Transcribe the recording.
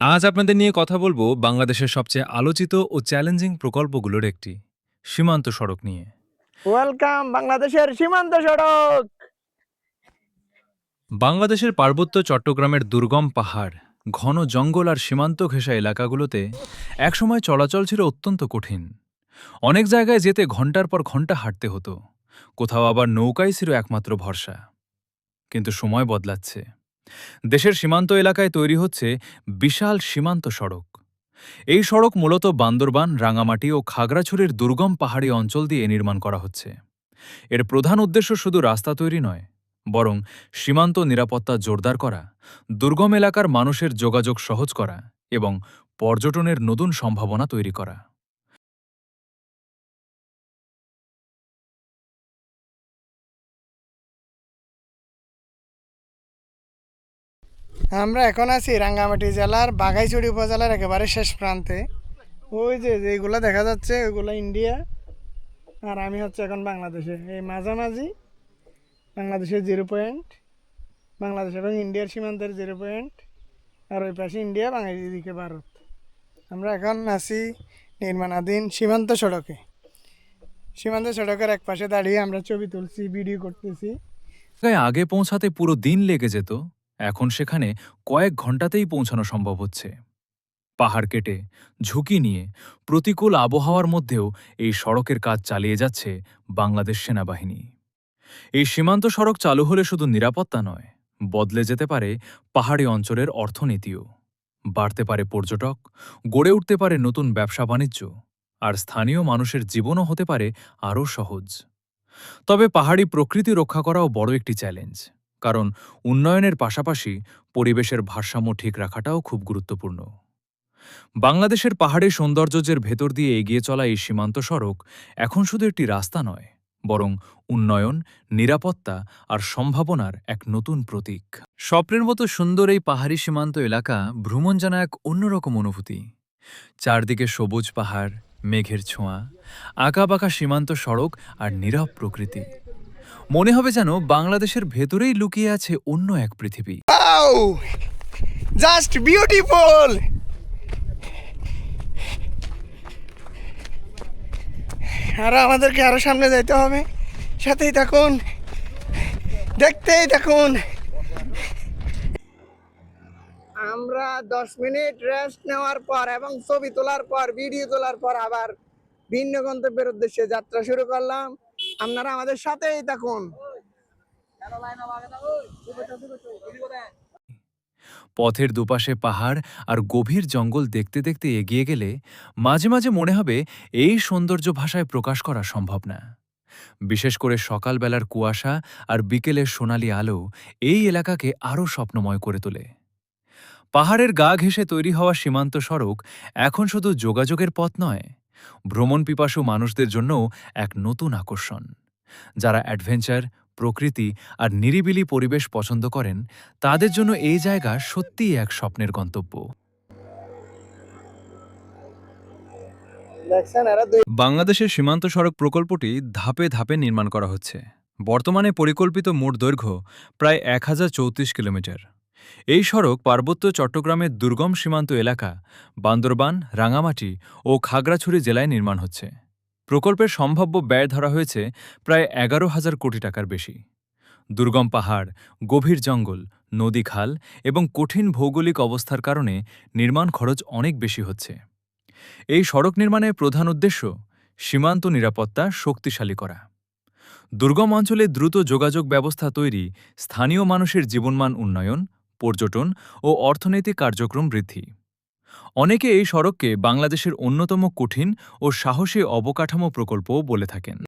আজ আপনাদের নিয়ে কথা বলবো বাংলাদেশের সবচেয়ে আলোচিত ও চ্যালেঞ্জিং প্রকল্পগুলোর একটি সীমান্ত সড়ক নিয়ে। ওয়েলকাম বাংলাদেশের সীমান্ত সড়ক। বাংলাদেশের পার্বত্য চট্টগ্রামের দুর্গম পাহাড়, ঘন জঙ্গল আর সীমান্ত ঘেঁষা এলাকাগুলোতে একসময় চলাচল ছিল অত্যন্ত কঠিন। অনেক জায়গায় যেতে ঘন্টার পর ঘন্টা হাঁটতে হতো, কোথাও আবার নৌকাই ছিল একমাত্র ভরসা। কিন্তু সময় বদলাচ্ছে, দেশের সীমান্ত এলাকায় তৈরি হচ্ছে বিশাল সীমান্ত সড়ক। এই সড়ক মূলত বান্দরবান, রাঙামাটি ও খাগড়াছড়ির দুর্গম পাহাড়ি অঞ্চল দিয়ে নির্মাণ করা হচ্ছে। এর প্রধান উদ্দেশ্য শুধু রাস্তা তৈরি নয়, বরং সীমান্ত নিরাপত্তা জোরদার করা, দুর্গম এলাকার মানুষের যোগাযোগ সহজ করা এবং পর্যটনের নতুন সম্ভাবনা তৈরি করা। আমরা এখন আছি রাঙ্গামাটি জেলার বাঘাইছড়ি উপজেলার একেবারে শেষ প্রান্তে। ওই যে যেগুলো দেখা যাচ্ছে ওইগুলো ইন্ডিয়া, আর আমি হচ্ছে এখন বাংলাদেশে। এই মাঝামাঝি বাংলাদেশের 0 পয়েন্ট, বাংলাদেশ এবং ইন্ডিয়ার সীমান্তের 0 পয়েন্ট, আর ওই পাশে ইন্ডিয়া, বাংলাদেশের দিকে ভারত। আমরা এখন আছি নির্মাণাধীন সীমান্ত সড়কে। সীমান্ত সড়কের এক পাশে দাঁড়িয়ে আমরা ছবি তুলছি, ভিডিও করতেছি। আগে পৌঁছাতে পুরো দিন লেগে যেত, এখন সেখানে কয়েক ঘন্টাতেই পৌঁছানো সম্ভব হচ্ছে। পাহাড় কেটে, ঝুঁকি নিয়ে, প্রতিকূল আবহাওয়ার মধ্যেও এই সড়কের কাজ চালিয়ে যাচ্ছে বাংলাদেশ সেনাবাহিনী। এই সীমান্ত সড়ক চালু হলে শুধু নিরাপত্তা নয়, বদলে যেতে পারে পাহাড়ি অঞ্চলের অর্থনীতিও। বাড়তে পারে পর্যটক, গড়ে উঠতে পারে নতুন ব্যবসা বাণিজ্য, আর স্থানীয় মানুষের জীবনও হতে পারে আরও সহজ। তবে পাহাড়ি প্রকৃতি রক্ষা করাও বড় একটি চ্যালেঞ্জ, কারণ উন্নয়নের পাশাপাশি পরিবেশের ভারসাম্য ঠিক রাখাটাও খুব গুরুত্বপূর্ণ। বাংলাদেশের পাহাড়ি সৌন্দর্যের ভেতর দিয়ে এগিয়ে চলা এই সীমান্ত সড়ক এখন শুধু একটি রাস্তা নয়, বরং উন্নয়ন, নিরাপত্তা আর সম্ভাবনার এক নতুন প্রতীক। স্বপ্নের মতো সুন্দর এই পাহাড়ি সীমান্ত এলাকা ভ্রমণ যেন এক অন্যরকম অনুভূতি। চারদিকে সবুজ পাহাড়, মেঘের ছোঁয়া, আঁকাবাঁকা সীমান্ত সড়ক আর নীরব প্রকৃতি। মনে হবে যেন বাংলাদেশের ভেতরেই লুকিয়ে আছে অন্য এক পৃথিবী। Wow, just beautiful. আর আমাদেরকে আরো সামনে যাইতে হবে, সাথেই থাকুন, দেখতেই থাকুন। আমরা 10 মিনিট রেস্ট নেওয়ার পর এবং ছবি তোলার পর, ভিডিও তোলার পর আবার ভিন্ন গন্তব্যের উদ্দেশ্যে যাত্রা শুরু করলাম। আপনারা আমাদের সাথেই থাকুন। পথের দুপাশে পাহাড় আর গভীর জঙ্গল দেখতে দেখতে এগিয়ে গেলে মাঝে মাঝে মনে হবে এই সৌন্দর্য ভাষায় প্রকাশ করা সম্ভব না। বিশেষ করে সকালবেলার কুয়াশা আর বিকেলের সোনালি আলো এই এলাকাকে আরও স্বপ্নময় করে তোলে। পাহাড়ের গা ঘেঁষে তৈরি হওয়া সীমান্ত সড়ক এখন শুধু যোগাযোগের পথ নয়, ভ্রমণ পিপাসু মানুষদের জন্যও এক নতুন আকর্ষণ। যারা অ্যাডভেঞ্চার, প্রকৃতি আর নিরিবিলি পরিবেশ পছন্দ করেন, তাদের জন্য এই জায়গা সত্যিই এক স্বপ্নের গন্তব্য। বাংলাদেশের সীমান্ত সড়ক প্রকল্পটি ধাপে ধাপে নির্মাণ করা হচ্ছে। বর্তমানে পরিকল্পিত মোট দৈর্ঘ্য প্রায় 1034 কিলোমিটার। এই সড়ক পার্বত্য চট্টগ্রামের দুর্গম সীমান্ত এলাকা বান্দরবান, রাঙামাটি ও খাগড়াছড়ি জেলায় নির্মাণ হচ্ছে। প্রকল্পের সম্ভাব্য ব্যয় ধরা হয়েছে প্রায় 11,000 কোটি টাকার বেশি। দুর্গম পাহাড়, গভীর জঙ্গল, নদী, খাল এবং কঠিন ভৌগোলিক অবস্থার কারণে নির্মাণ খরচ অনেক বেশি হচ্ছে। এই সড়ক নির্মাণের প্রধান উদ্দেশ্য সীমান্ত নিরাপত্তা শক্তিশালী করা, দুর্গম অঞ্চলে দ্রুত যোগাযোগ ব্যবস্থা তৈরি, স্থানীয় মানুষের জীবনমান উন্নয়ন, পর্যটন ও অর্থনৈতিক কার্যক্রম বৃদ্ধি। অনেকে এই সড়ককে বাংলাদেশের অন্যতম কঠিন ও সাহসী অবকাঠামো প্রকল্পও বলে থাকেন।